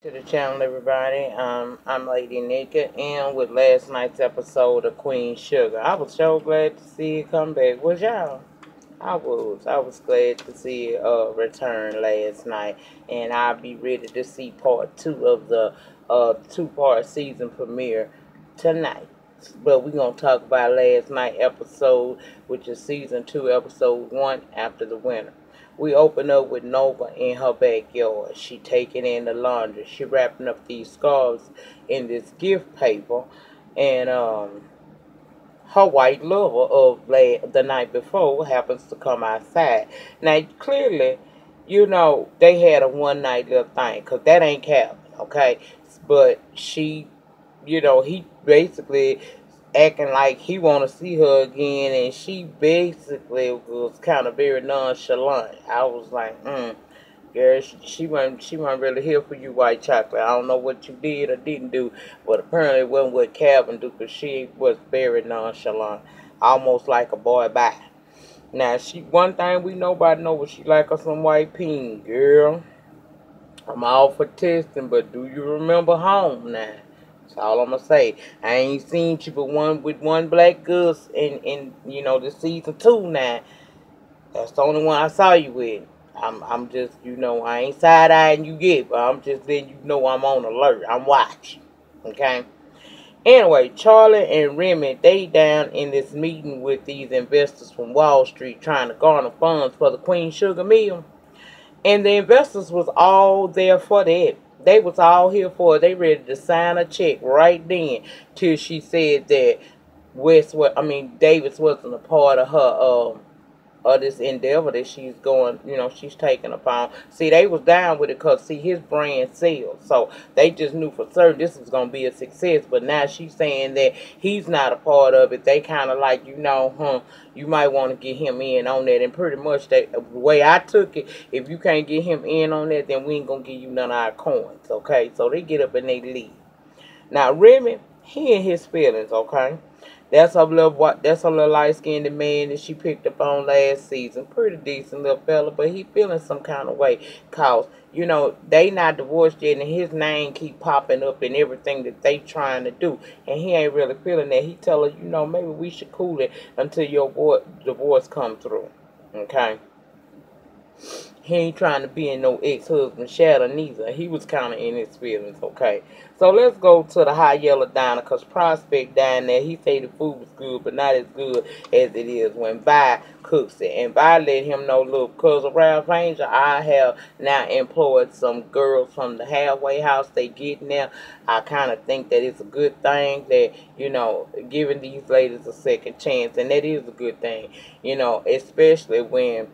To the channel, everybody. I'm Lady Nika, and with last night's episode of Queen Sugar, I was so glad to see it come back. Was y'all? I was glad to see it return last night, and I'll be ready to see part two of the two-part season premiere tonight. But we're gonna talk about last night episode, which is season 2, episode 1, After the Winter. We open up with Nova in her backyard. She taking in the laundry. She wrapping up these scarves in this gift paper, and her white lover of the night before happens to come outside. Now, clearly, they had a one night little thing, because that ain't Calvin, okay? But he basically acting like he want to see her again, and she basically was kind of very nonchalant. I was like, girl, she wasn't really here for you, white chocolate. I don't know what you did or didn't do, but apparently it wasn't what Calvin do, because she was very nonchalant, almost like a boy bye. Now, one thing we nobody know what she like her some white peen, girl. I'm all for testing, but do you remember home now? That's all I'm gonna say. I ain't seen you but one black goose in this season 2 now. That's the only one I saw you with. I'm just, I ain't side eyeing you yet, but I'm just letting you know I'm on alert. I'm watching. Okay? Anyway, Charlie and Remy, they down in this meeting with these investors from Wall Street trying to garner funds for the Queen Sugar Mill. And the investors was all there for that. They was all here for it. They ready to sign a check right then, till she said that Davis wasn't a part of her of this endeavor that she's going, she's taking upon. See, they was down with it because, see, his brand sells. So they just knew for certain this was going to be a success. But now she's saying that he's not a part of it. They kind of like, you might want to get him in on that. And pretty much the way I took it, if you can't get him in on that, then we ain't going to give you none of our coins, okay? So they get up and they leave. Now, Remy, he in his feelings, okay? That's a little light-skinned man that she picked up on last season. Pretty decent little fella, but he feeling some kind of way. Cause, they not divorced yet, and his name keep popping up in everything that they trying to do. And he ain't really feeling that. He tell her, maybe we should cool it until your divorce come through. Okay? He ain't trying to be in no ex-husband shadow neither. He was kind of in his feelings, okay? So let's go to the High Yellow Diner, because Prospect down there, he say the food was good, but not as good as it is when Vi cooks it. And Vi let him know, look, because of Ralph Angel, I have now employed some girls from the halfway house they getting there. I kind of think that it's a good thing that, giving these ladies a second chance. And that is a good thing, especially when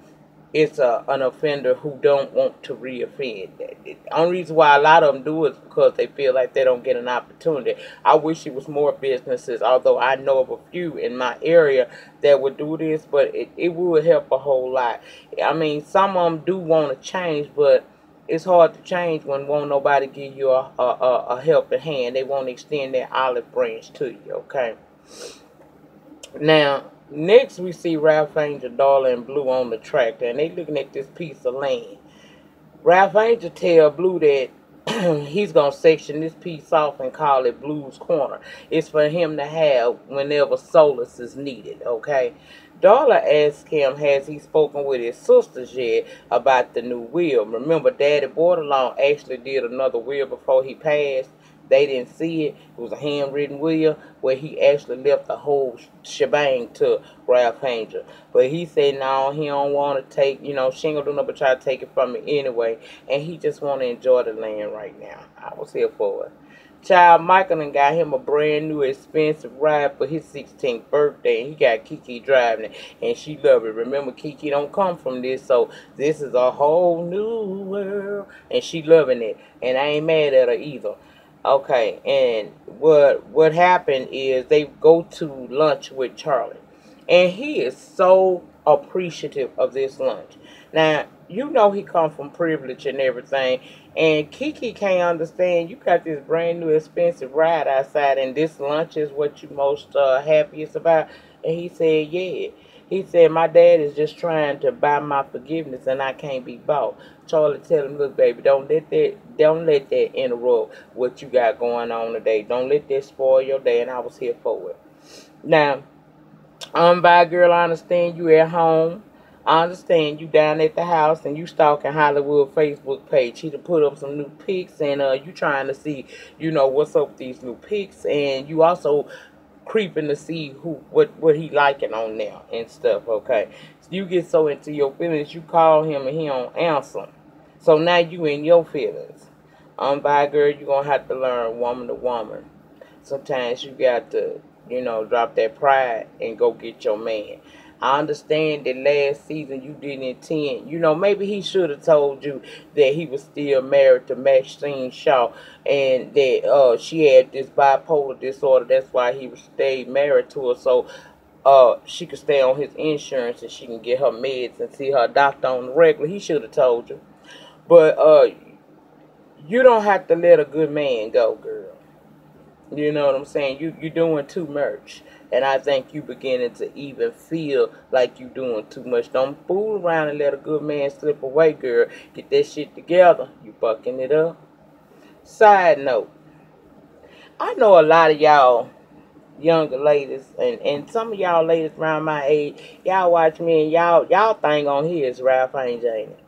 it's an offender who don't want to reoffend. The only reason why a lot of them do it is because they feel like they don't get an opportunity. I wish it was more businesses, although I know of a few in my area that would do this, but it would help a whole lot. I mean, some of them do want to change, but it's hard to change when won't nobody give you a helping hand. They won't extend their olive branch to you, okay? Now, next we see Ralph Angel, Darla, and Blue on the tractor, and they looking at this piece of land. Ralph Angel tell Blue that he's going to section this piece off and call it Blue's Corner. It's for him to have whenever solace is needed, okay? Darla asked him, has he spoken with his sisters yet about the new will? Remember, Daddy Bordelon actually did another will before he passed. They didn't see it. It was a handwritten will where he actually left the whole shebang to Ralph Angel. But he said, no, he don't want to take, she ain't gonna do nothing but try to take it from me anyway. And he just want to enjoy the land right now. I was here for it. Child, Micah done got him a brand new expensive ride for his 16th birthday. And he got Kiki driving it. And she love it. Remember, Kiki don't come from this. So this is a whole new world. And she loving it. And I ain't mad at her either. Okay, and what happened is they go to lunch with Charlie. And he is so appreciative of this lunch. Now, he come from privilege and everything. And Kiki can't understand. You got this brand new expensive ride outside, and this lunch is what you most happiest about. And he said, yeah. He said, my dad is just trying to buy my forgiveness and I can't be bought. Charlie tell him, look, baby, don't let that interrupt what you got going on today. Don't let that spoil your day, and I was here for it. Now, by girl, I understand you at home. I understand you down at the house and you stalking Hollywood Facebook page. He done put up some new pics and you trying to see, what's up with these new pics, and you also creeping to see what he liking on there and stuff, okay? So you get so into your feelings, you call him and he don't answer. So now you in your feelings. By girl, you gonna have to learn woman to woman. Sometimes you got to, drop that pride and go get your man. I understand that last season you didn't intend, maybe he should have told you that he was still married to Maxine Shaw and that she had this bipolar disorder. That's why he stayed married to her, so she could stay on his insurance and she can get her meds and see her doctor on the regular. He should have told you. But you don't have to let a good man go, girl. You know what I'm saying? You're doing too much. And I think you beginning to even feel like you doing too much. Don't fool around and let a good man slip away, girl. Get that shit together. You fucking it up. Side note. I know a lot of y'all younger ladies and some of y'all ladies around my age, y'all watch me and y'all thing on here is Ralph Angel, ain't it?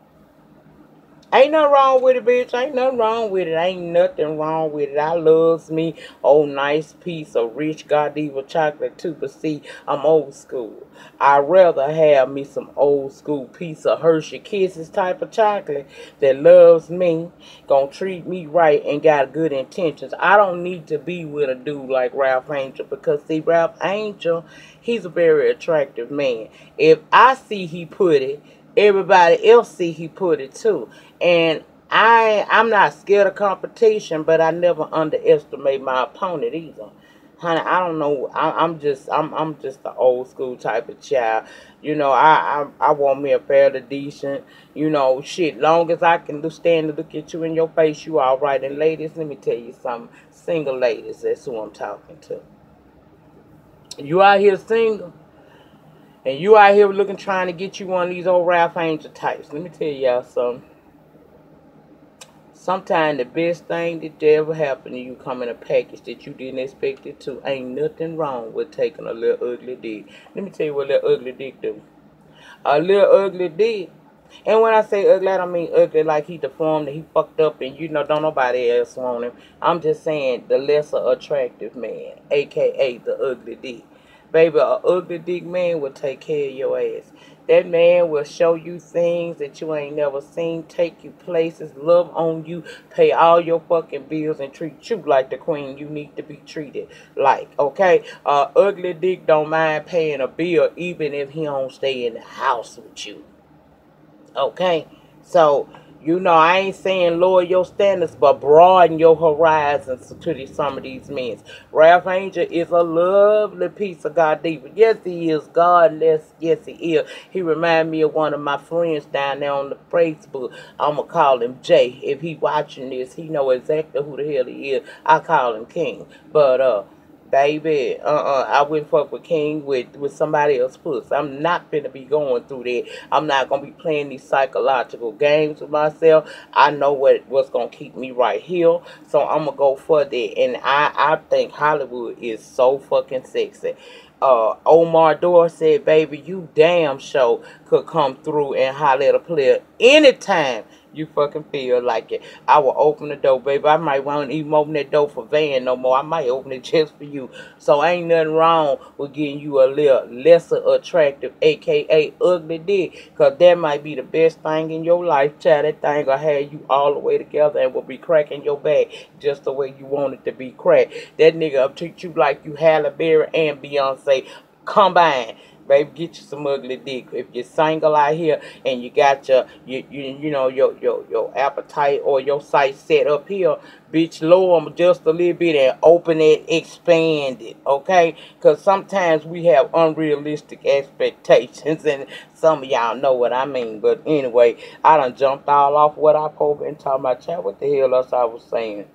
Ain't nothing wrong with it, bitch. Ain't nothing wrong with it. Ain't nothing wrong with it. I loves me old nice piece of rich Godiva chocolate too. But see, I'm old school. I'd rather have me some old school piece of Hershey Kisses type of chocolate that loves me, gonna treat me right, and got good intentions. I don't need to be with a dude like Ralph Angel because see, Ralph Angel, he's a very attractive man. If I see he put it, everybody else see he put it too. And I'm not scared of competition, but I never underestimate my opponent either. Honey, I don't know. I'm just the old school type of child. I want me a fairly decent. Shit. Long as I can stand to look at you in your face, you all right. And ladies, let me tell you something. Single ladies, that's who I'm talking to. You out here single. And you out here looking, trying to get you one of these old Ralph Angel types. Let me tell y'all something. Sometimes the best thing that ever happened to you come in a package that you didn't expect it to. Ain't nothing wrong with taking a little ugly dick. Let me tell you what a little ugly dick do. A little ugly dick. And when I say ugly, I don't mean ugly like he deformed and he fucked up and don't nobody else want him. I'm just saying the lesser attractive man, a.k.a. the ugly dick. Baby, a ugly dick man will take care of your ass. That man will show you things that you ain't never seen, take you places, love on you, pay all your fucking bills, and treat you like the queen you need to be treated like, okay? Ugly dick don't mind paying a bill even if he don't stay in the house with you. Okay? So, I ain't saying lower your standards, but broaden your horizons to some of these men. Ralph Angel is a lovely piece of Godiva. Yes, he is. Godless. Yes, he is. He remind me of one of my friends down there on the Facebook. I'm going to call him Jay. If he watching this, he know exactly who the hell he is. I call him King. But, baby, I wouldn't fuck with King with somebody else's puss. I'm not finna be going through that. I'm not gonna be playing these psychological games with myself. I know what's gonna keep me right here, so I'm gonna go for that. And I think Hollywood is so fucking sexy. Omar Dore said, baby, you damn sure could come through and holler at a player anytime you fucking feel like it. I will open the door, baby. I might want to even open that door for Van no more. I might open it just for you. So ain't nothing wrong with getting you a little lesser attractive, a.k.a. ugly dick. Because that might be the best thing in your life, child. That thing will have you all the way together and will be cracking your back just the way you want it to be cracked. That nigga will treat you like you Halle Berry and Beyonce combined. Baby, get you some ugly dick. If you're single out here and you got your appetite or your sight set up here, bitch, lower them just a little bit and open it, expand it, okay? Because sometimes we have unrealistic expectations, and some of y'all know what I mean. But anyway, I done jumped all off what I posted and talking about. Chat, what the hell else I was saying?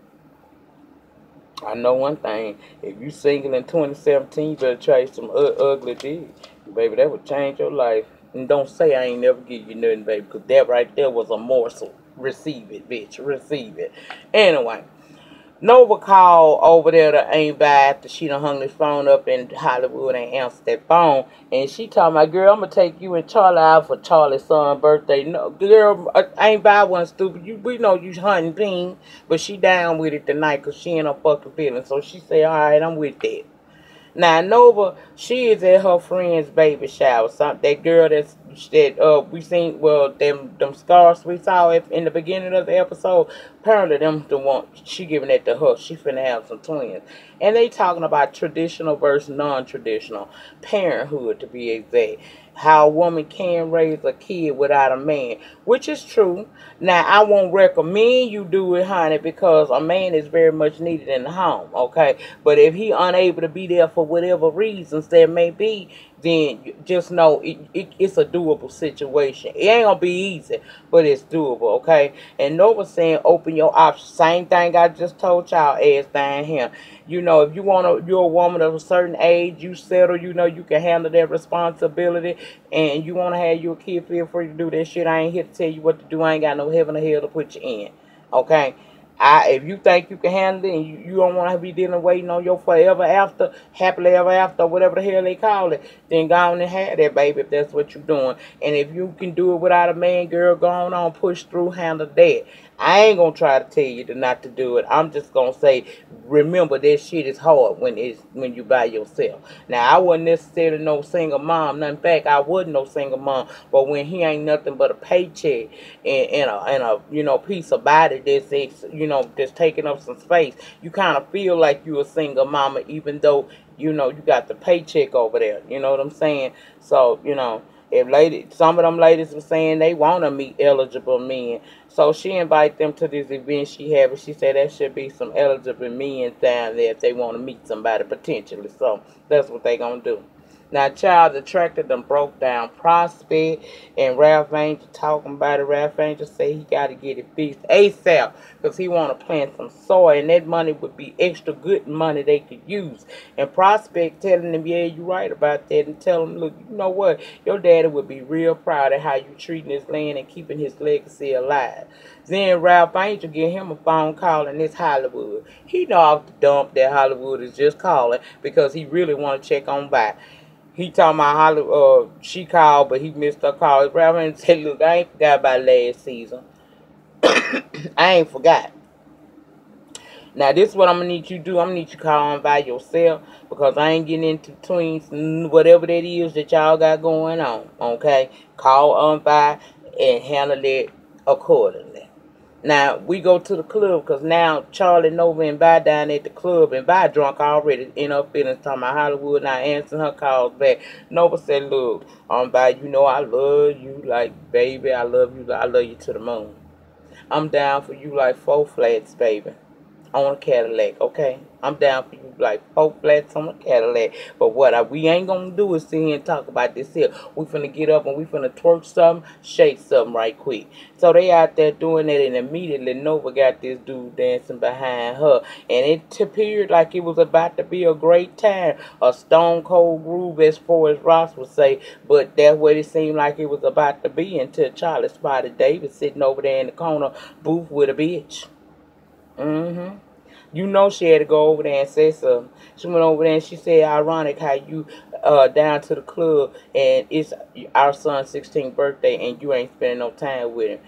I know one thing. If you single in 2017, you better try some ugly dick. Baby, that would change your life. And don't say I ain't never give you nothing, baby, because that right there was a morsel. Receive it, bitch. Receive it. Anyway. Nova called over there to ain't by after she done hung this phone up in Hollywood and answered that phone. And she told my girl, I'm going to take you and Charlie out for Charlie's son's birthday. No, girl, I ain't by one stupid. We know you hunting ping, but she down with it tonight because she ain't no fucking feeling. So she said, all right, I'm with that. Now Nova, she is at her friend's baby shower. That girl that we seen, well, them scars we saw in the beginning of the episode. Apparently them the one she giving that to her. She finna have some twins, and they talking about traditional versus non-traditional parenthood, to be exact. How a woman can raise a kid without a man, which is true. Now, I won't recommend you do it, honey, because a man is very much needed in the home, okay? But if he unable to be there for whatever reasons there may be, then just know it's a doable situation. It ain't gonna be easy, but it's doable, okay? And Nova saying open your options. Same thing I just told y'all ass down here. You know, if you're a woman of a certain age, you settle, you know you can handle that responsibility, and you want to have your kid, feel free to do that shit. I ain't here to tell you what to do. I ain't got no heaven or hell to put you in, okay? If you think you can handle it and you don't want to be dealing waiting on your forever after, happily ever after, whatever the hell they call it, then go on and have that, baby, if that's what you're doing. And if you can do it without a man, girl, go on, push through, handle that. I ain't gonna try to tell you not to do it. I'm just gonna say, remember that shit is hard when you by yourself. Now, I wasn't necessarily no single mom. In fact, I wasn't no single mom. But when he ain't nothing but a paycheck and a piece of body that's taking up some space, you kind of feel like you a single mama, even though you got the paycheck over there. You know what I'm saying? So if some of them ladies were saying they want to meet eligible men. So she invite them to this event she had, but she said there should be some eligible men down there if they want to meet somebody potentially. So that's what they gonna do. Now, child attracted them broke down Prospect, and Ralph Angel talking about it. Ralph Angel say he got to get it fixed ASAP because he want to plant some soy, and that money would be extra good money they could use. And Prospect telling him, yeah, you right about that, and tell him, look, you know what? Your daddy would be real proud of how you treating his land and keeping his legacy alive. Then Ralph Angel give him a phone call, and it's Hollywood. He know off the dump that Hollywood is just calling because he really want to check on by. He talking about Hollywood, she called, but he missed her call. Ralph Angel said, look, I ain't forgot about last season. I ain't forgot. Now, this is what I'm going to need you to do. I'm going to need you to call on by yourself because I ain't getting into between whatever that is that y'all got going on, okay? Call on by and handle it accordingly. Now, we go to the club because now Charlie, Nova, and Vi down at the club, and Vi drunk already in her feelings talking about Hollywood not answering her calls back. Nova said, look, Vi, you know I love you like, baby, I love you to the moon. I'm down for you like 4 flats, baby, on a Cadillac, okay? I'm down for you like 4 flats on a Cadillac. But what we ain't gonna do is sit here and talk about this here. We finna get up and we finna twerk something, shake something right quick. So they out there doing that, and immediately Nova got this dude dancing behind her. And it appeared like it was about to be a great time. A stone cold groove, as far as Ross would say. But that's what it seemed like it was about to be until Charlie spotted David sitting over there in the corner booth with a bitch. Mm-hmm. You know she had to go over there and say something. She went over there and she said, ironic how you down to the club and it's our son's 16th birthday and you ain't spending no time with him.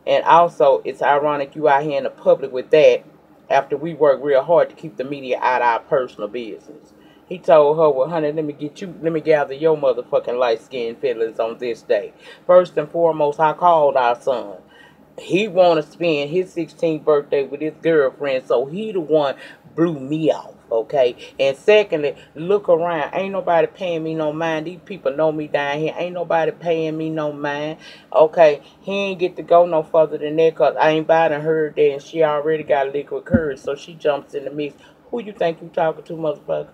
And also, it's ironic you out here in the public with that after we work real hard to keep the media out of our personal business. He told her, well, honey, let me gather your motherfucking light-skinned feelings on this day. First and foremost, I called our son. He want to spend his 16th birthday with his girlfriend, so he the one blew me off, okay? And secondly, look around. Ain't nobody paying me no mind. These people know me down here. Ain't nobody paying me no mind, okay? He ain't get to go no further than that because I ain't by to heard that, and she already got liquid courage, so she jumps in the mix. Who you think you talking to, motherfucker?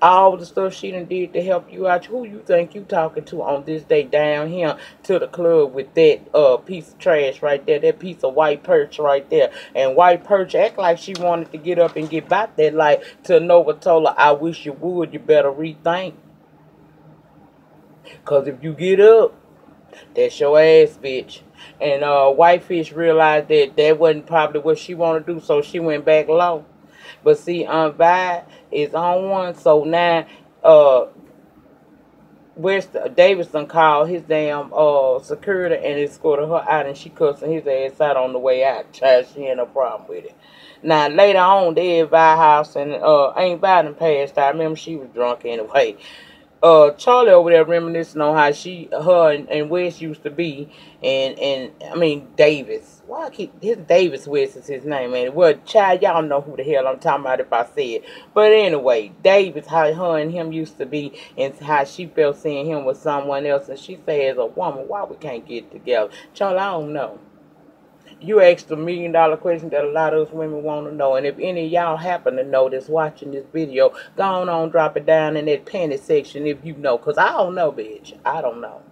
All the stuff she done did to help you out. Who you think you talking to on this day down here to the club with that piece of trash right there, that piece of white perch right there. And white perch act like she wanted to get up and get back that light till Nova told her, I wish you would, you better rethink. Cause if you get up, that's your ass, bitch. And Whitefish realized that that wasn't probably what she wanted to do, so she went back low. But see, Vi is on one, so now West Davidson called his damn security and escorted her out, and she cussing his ass out on the way out. Child, she ain't no problem with it. Now later on, they at Vi house and ain't Vi done passed out. I remember she was drunk anyway. Charlie over there reminiscing on how her and Wes used to be, and I mean Davis. Why I keep his Davis West is his name, man. Well, child, y'all know who the hell I'm talking about if I say it. But anyway, Davis, how her and him used to be, and how she felt seeing him with someone else, and she said, as a woman, why we can't get together? Charlie, I don't know. You asked $1,000,000 question that a lot of us women want to know. And if any of y'all happen to know this watching this video, go on, drop it down in that panty section if you know. Because I don't know, bitch. I don't know.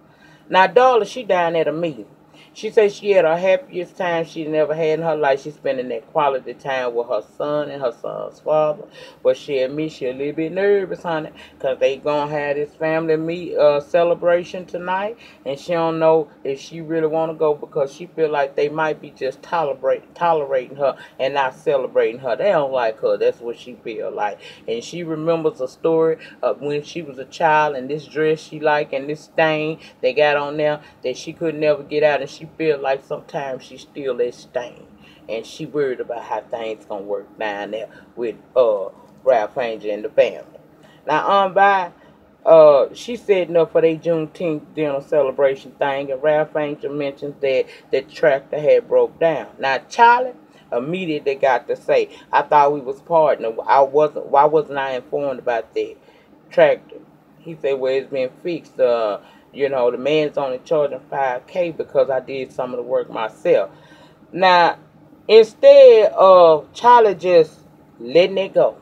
Now, Darla, she down at a meeting. She said she had her happiest time she never had in her life. She's spending that quality time with her son and her son's father. But she admits she a little bit nervous, honey, because they going to have this family celebration tonight. And she don't know if she really want to go because she feel like they might be just tolerating her and not celebrating her. They don't like her. That's what she feel like. And she remembers a story of when she was a child and this dress she like and this stain they got on there that she could never get out, and she feel like sometimes she still that stain, and she worried about how things gonna work down there with Ralph Angel and the family. Now she's setting up for their Juneteenth dinner celebration thing, and Ralph Angel mentions that the tractor had broke down. Now Charlie immediately got to say, I thought we was partners. Why wasn't I informed about that tractor? He said, well, it's been fixed. The man's only charging $5K because I did some of the work myself. Now, instead of Charlie just letting it go,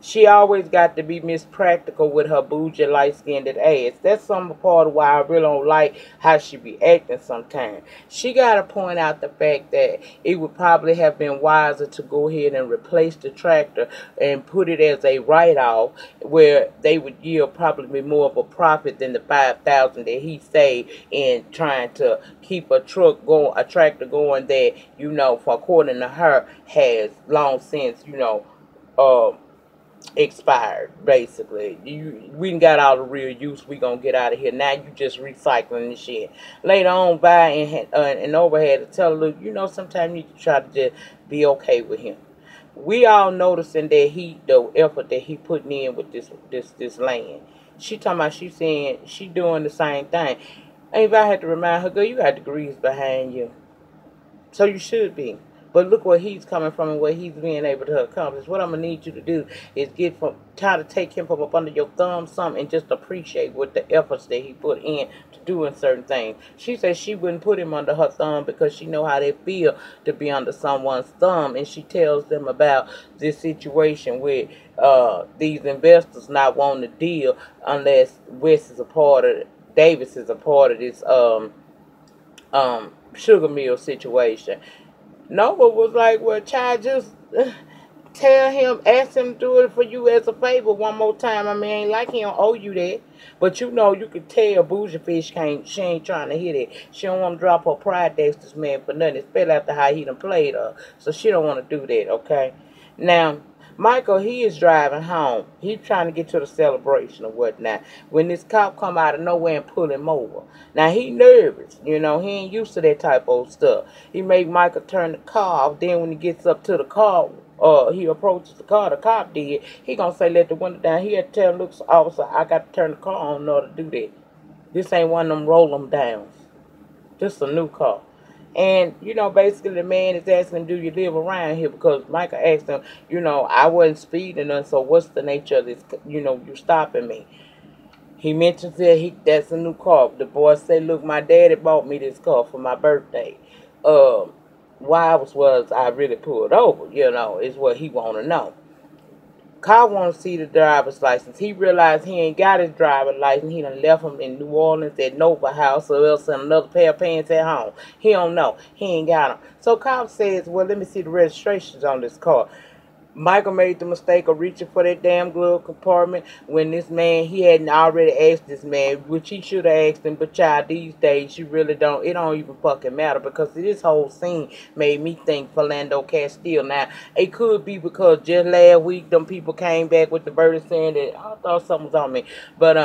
she always got to be Miss Practical with her bougie, light-skinned ass. That's some part of why I really don't like how she be acting sometimes. She got to point out the fact that it would probably have been wiser to go ahead and replace the tractor and put it as a write-off where they would yield probably more of a profit than the $5,000 that he saved in trying to keep a tractor going that, for according to her, has long since, expired. Basically, we done got all the real use. We gonna get out of here now. You just recycling the shit. Later on, Vi and Nova had to tell her, look, sometimes you try to just be okay with him. We all noticing that the effort that he putting in with this land. She talking about, she saying she doing the same thing. Ain't Vi had to remind her, girl, you got degrees behind you, so you should be. But look where he's coming from and what he's being able to accomplish. What I'm going to need you to do is try to take him from up under your thumb some and just appreciate what the efforts that he put in to doing certain things. She said she wouldn't put him under her thumb because she know how they feel to be under someone's thumb. And she tells them about this situation with these investors not wanting to deal unless West is a part of it. Davis is a part of this sugar mill situation. Nova was like, well, child, just ask him to do it for you as a favor one more time. I mean, ain't like he don't owe you that. But you could tell Bougie Fish she ain't trying to hit it. She don't want to drop her pride next to this man for nothing, especially after how he done played her. So she don't want to do that, okay? Now, Michael, he is driving home. He's trying to get to the celebration or whatnot. When this cop come out of nowhere and pull him over. Now, he nervous. He ain't used to that type of stuff. He make Michael turn the car off. Then when he gets up to the car, he approaches the car, the cop did. He gonna say, let the window down. He had to tell him, look, officer, I got to turn the car on in order to do that. This ain't one of them roll them downs. This a new car. And, basically the man is asking him, do you live around here? Because Micah asked him, I wasn't speeding, and so what's the nature of this, you stopping me? He mentions that that's a new car. The boy said, look, my daddy bought me this car for my birthday. Why was I really pulled over, is what he want to know. Kyle want to see the driver's license. He realized he ain't got his driver's license. He done left him in New Orleans at Nova House or else in another pair of pants at home. He don't know. He ain't got them. So Kyle says, well, let me see the registrations on this car. Michael made the mistake of reaching for that damn glove compartment when this man, he hadn't already asked this man, which he should have asked him, but child, these days, you really don't, it don't even fucking matter, because this whole scene made me think Philando Castile. Now, it could be because just last week, them people came back with the verdict saying that, I thought something was on me, but,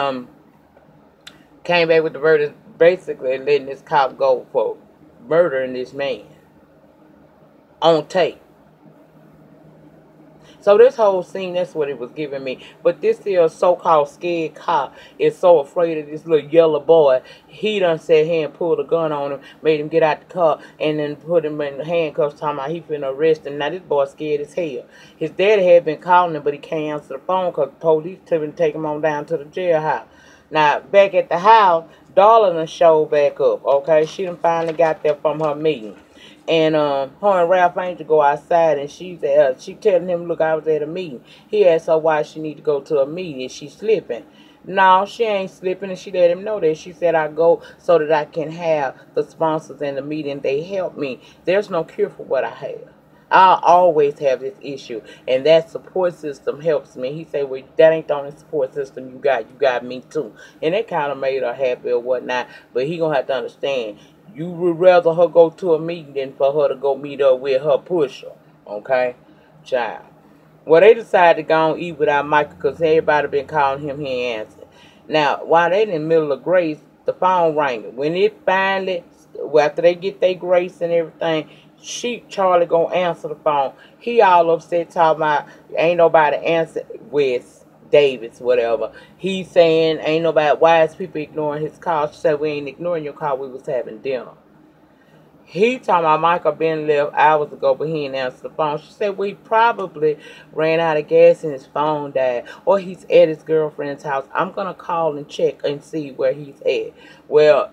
came back with the verdict basically letting this cop go for murdering this man on tape. So this whole scene, that's what it was giving me. But this here so-called scared cop is so afraid of this little yellow boy. He done sat here and pulled a gun on him, made him get out the car, and then put him in handcuffs, talking about he finna arrest him. Now this boy scared as hell. His daddy had been calling him, but he can't answer the phone because the police couldn't take him on down to the jailhouse. Now, back at the house, Darla done showed back up, okay? She done finally got there from her meeting. And her and Ralph Angel go outside, and she telling him, look, I was at a meeting. He asked her why she need to go to a meeting. Is she slipping? No, she ain't slipping, and she let him know that. She said, I go so that I can have the sponsors in the meeting. They help me. There's no cure for what I have. I'll always have this issue, and that support system helps me. He said, well, that ain't the only support system you got me too. And that kind of made her happy or whatnot, but he gonna have to understand, you would rather her go to a meeting than for her to go meet up with her pusher, okay? Child. Well, they decided to go and eat without Micah because everybody been calling him, he ain't answered. Now, while they in the middle of grace, the phone rang. When it finally, after they get their grace and everything, Charlie gonna answer the phone. He all upset talking about ain't nobody answer Wes Davis, whatever. He's saying ain't nobody, why is people ignoring his call? She said, we ain't ignoring your call, we was having dinner. He talking about Micah been left hours ago, but he didn't answer the phone. She said, well, he probably ran out of gas and his phone died, or he's at his girlfriend's house. I'm going to call and check and see where he's at. Well,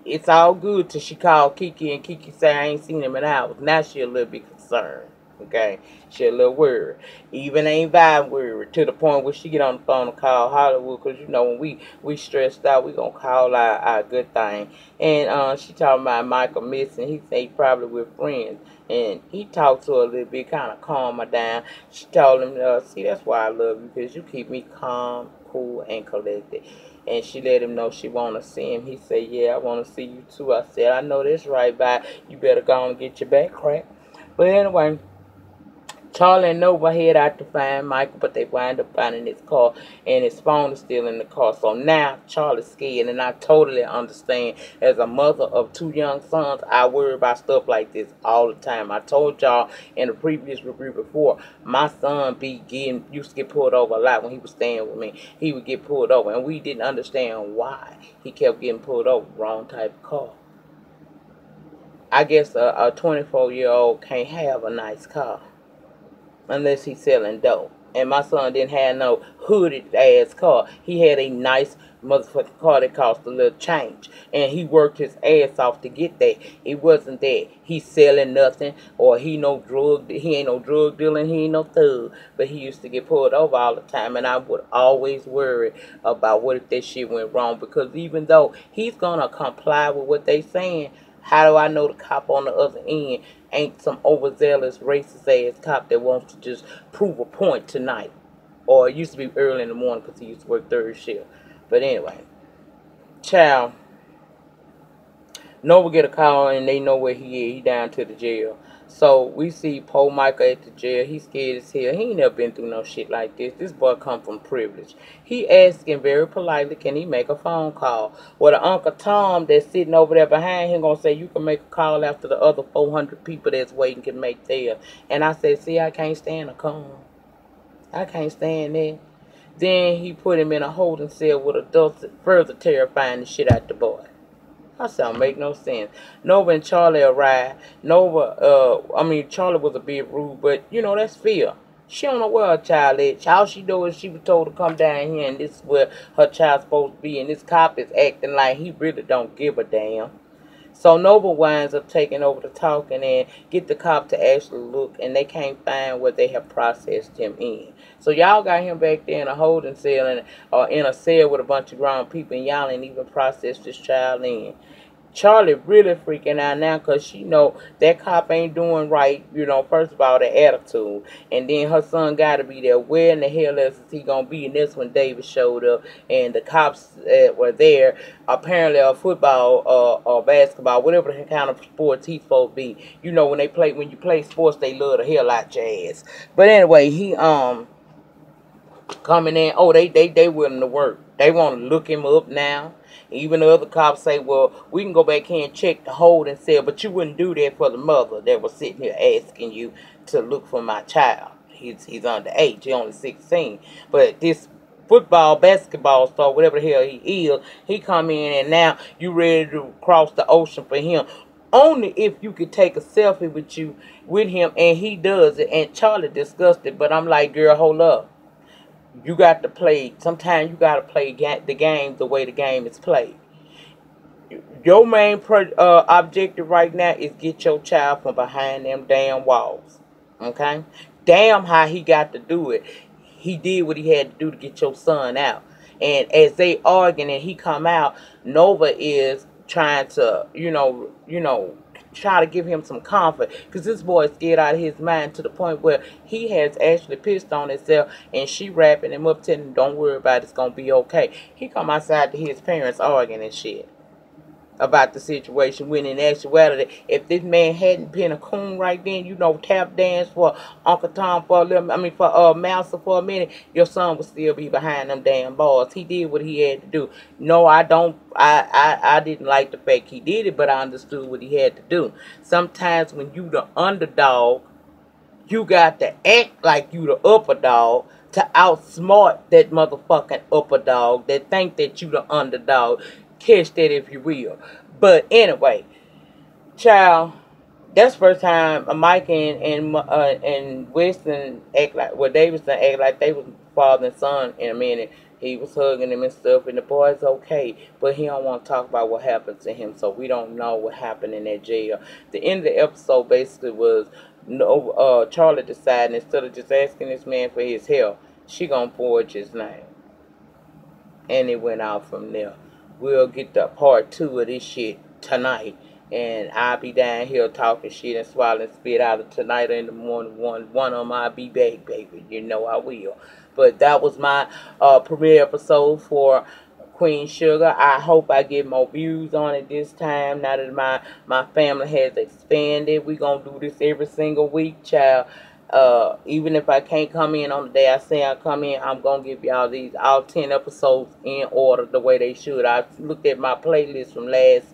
it's all good till she called Kiki, and Kiki said, I ain't seen him in hours. Now she a little bit concerned. Okay, she a little worried. Even ain't vibe worried to the point where she get on the phone and call Hollywood, because you know when we stressed out, we gonna call our good thing. And she talking about Michael missing. He say he probably with friends, and he talked to her a little bit, kind of calm her down. She told him, see, that's why I love you, because you keep me calm, cool, and collected. And she let him know she want to see him. He said, yeah, I want to see you too. I said, I know that's right, bye. You better go on and get your back cracked. But anyway, Charlie and Nova head out to find Michael, but they wind up finding his car, and his phone is still in the car. So now Charlie's scared, and I totally understand. As a mother of 2 young sons, I worry about stuff like this all the time. I told y'all in the previous review before, my son used to get pulled over a lot when he was staying with me. He would get pulled over, and we didn't understand why he kept getting pulled over. Wrong type of car. I guess a 24-year-old can't have a nice car unless he's selling dope. And my son didn't have no hooded ass car. He had a nice motherfucking car that cost a little change. And he worked his ass off to get that. It wasn't that he's selling nothing or he ain't no drug dealer, he ain't no thug. But he used to get pulled over all the time, and I would always worry about what if that shit went wrong, because even though he's gonna comply with what they saying, how do I know the cop on the other end ain't some overzealous, racist ass cop that wants to just prove a point tonight? Or it used to be early in the morning because he used to work 3rd shift. But anyway, child, Nova get a call and they know where he is. He down to the jail. So we see poor Micah at the jail. He's scared as hell. He ain't never been through no shit like this. This boy come from privilege. He asking very politely, can he make a phone call? Well, the Uncle Tom that's sitting over there behind him gonna say, you can make a call after the other 400 people that's waiting can make theirs. And I said, see, I can't stand a call. I can't stand that. Then he put him in a holding cell with adults, further terrifying the shit out the boy. That sound make no sense. Nova and Charlie arrived. Charlie was a bit rude, but, you know, that's fear. She don't know where her child is. All she knows is she was told to come down here, and this is where her child's supposed to be. And this cop is acting like he really don't give a damn. So Nova winds up taking over the talking and get the cop to actually look, and they can't find what they have processed him in. So y'all got him back there in a holding cell or in a cell with a bunch of grown people, and y'all ain't even processed this child in. Charlie really freaking out now because she know that cop ain't doing right, first of all, the attitude. And then her son got to be there. Where in the hell else is he going to be? And that's when David showed up and the cops were there. Apparently a football or basketball, whatever the kind of sports he's supposed to be. When you play sports, they love the hell out your ass. But anyway, he coming in. Oh, they willing to work. They want to look him up now. Even the other cops say, well, we can go back here and check the hold and say, but you wouldn't do that for the mother that was sitting here asking you to look for my child. He's underage. He's only 16. But this football, basketball star, whatever the hell he is, he come in and now you ready to cross the ocean for him. Only if you could take a selfie with him, and he does it. And Charlie discussed it, but I'm like, girl, hold up. You got to play. Sometimes you got to play the game the way the game is played. Your main objective right now is get your child from behind them damn walls. Okay? Damn how he got to do it. He did what he had to do to get your son out. And as they arguing and he come out, Nova is trying to, try to give him some comfort, because this boy is scared out of his mind to the point where he has actually pissed on himself, and she wrapping him up, telling him, don't worry about it, it's gonna be okay. He come outside to his parents arguing and shit about the situation, when in actuality, if this man hadn't been a coon right then, tap dance for Uncle Tom for Mouser for a minute, your son would still be behind them damn bars. He did what he had to do. No, I didn't like the fact he did it, but I understood what he had to do. Sometimes when you the underdog, you got to act like you the upper dog to outsmart that motherfucking upper dog that think that you the underdog. Catch that if you will. But anyway, child, that's the first time Mike and Weston act like, well, Davidson act like they was father and son in a minute. He was hugging him and stuff, and the boy's okay, but he don't want to talk about what happened to him, so we don't know what happened in that jail. The end of the episode basically was Charlie deciding, instead of just asking this man for his help, she gonna forge his name, and it went out from there. We'll get the part 2 of this shit tonight. And I'll be down here talking shit and swallowing spit out of tonight or in the morning. One of them I'll be back, baby. You know I will. But that was my premiere episode for Queen Sugar. I hope I get more views on it this time. Now that my family has expanded. We're going to do this every single week, child. Even if I can't come in on the day I say I come in, I'm gonna give y'all all 10 episodes in order the way they should. I looked at my playlist from last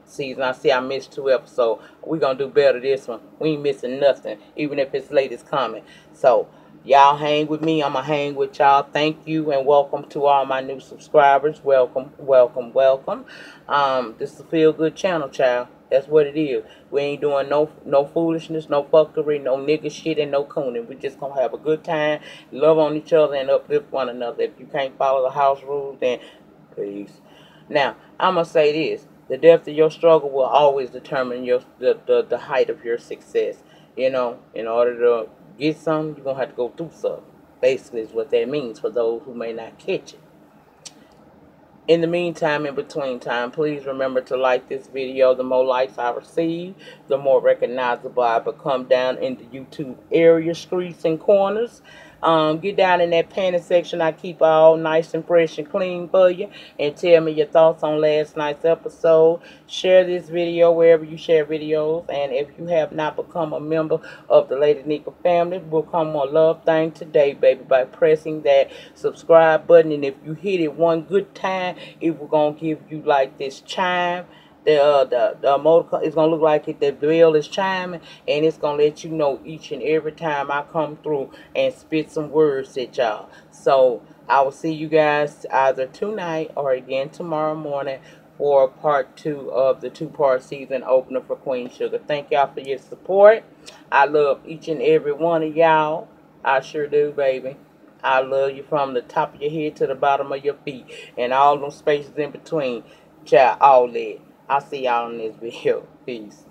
season. I see I missed 2 episodes. We're gonna do better this one. We ain't missing nothing, even if it's late, it's coming. So y'all hang with me, I'ma hang with y'all. Thank you and welcome to all my new subscribers. Welcome. This is a feel good channel, child. That's what it is. We ain't doing no foolishness, no fuckery, no nigga shit, and no cooning. We just gonna have a good time, love on each other, and uplift one another. If you can't follow the house rules, then please. Now, I'm gonna say this: the depth of your struggle will always determine the height of your success. In order to get something, you're gonna have to go through something. Basically, is what that means for those who may not catch it. In the meantime, in between time, please remember to like this video. The more likes I receive, the more recognizable I become down in the YouTube area, streets, and corners. Get down in that panty section. I keep all nice and fresh and clean for you. And tell me your thoughts on last night's episode. Share this video wherever you share videos. And if you have not become a member of the Lady Nika family, become a love thing today, baby, by pressing that subscribe button. And if you hit it one good time, it will gonna give you like this chime. The motor, it's gonna look like the bell is chiming, and it's gonna let you know each and every time I come through and spit some words at y'all. So I will see you guys either tonight or again tomorrow morning for part 2 of the 2-part season opener for Queen Sugar. Thank y'all for your support. I love each and every one of y'all. I sure do, baby. I love you from the top of your head to the bottom of your feet and all those spaces in between. Child, all that. I'll see y'all in this video. Peace.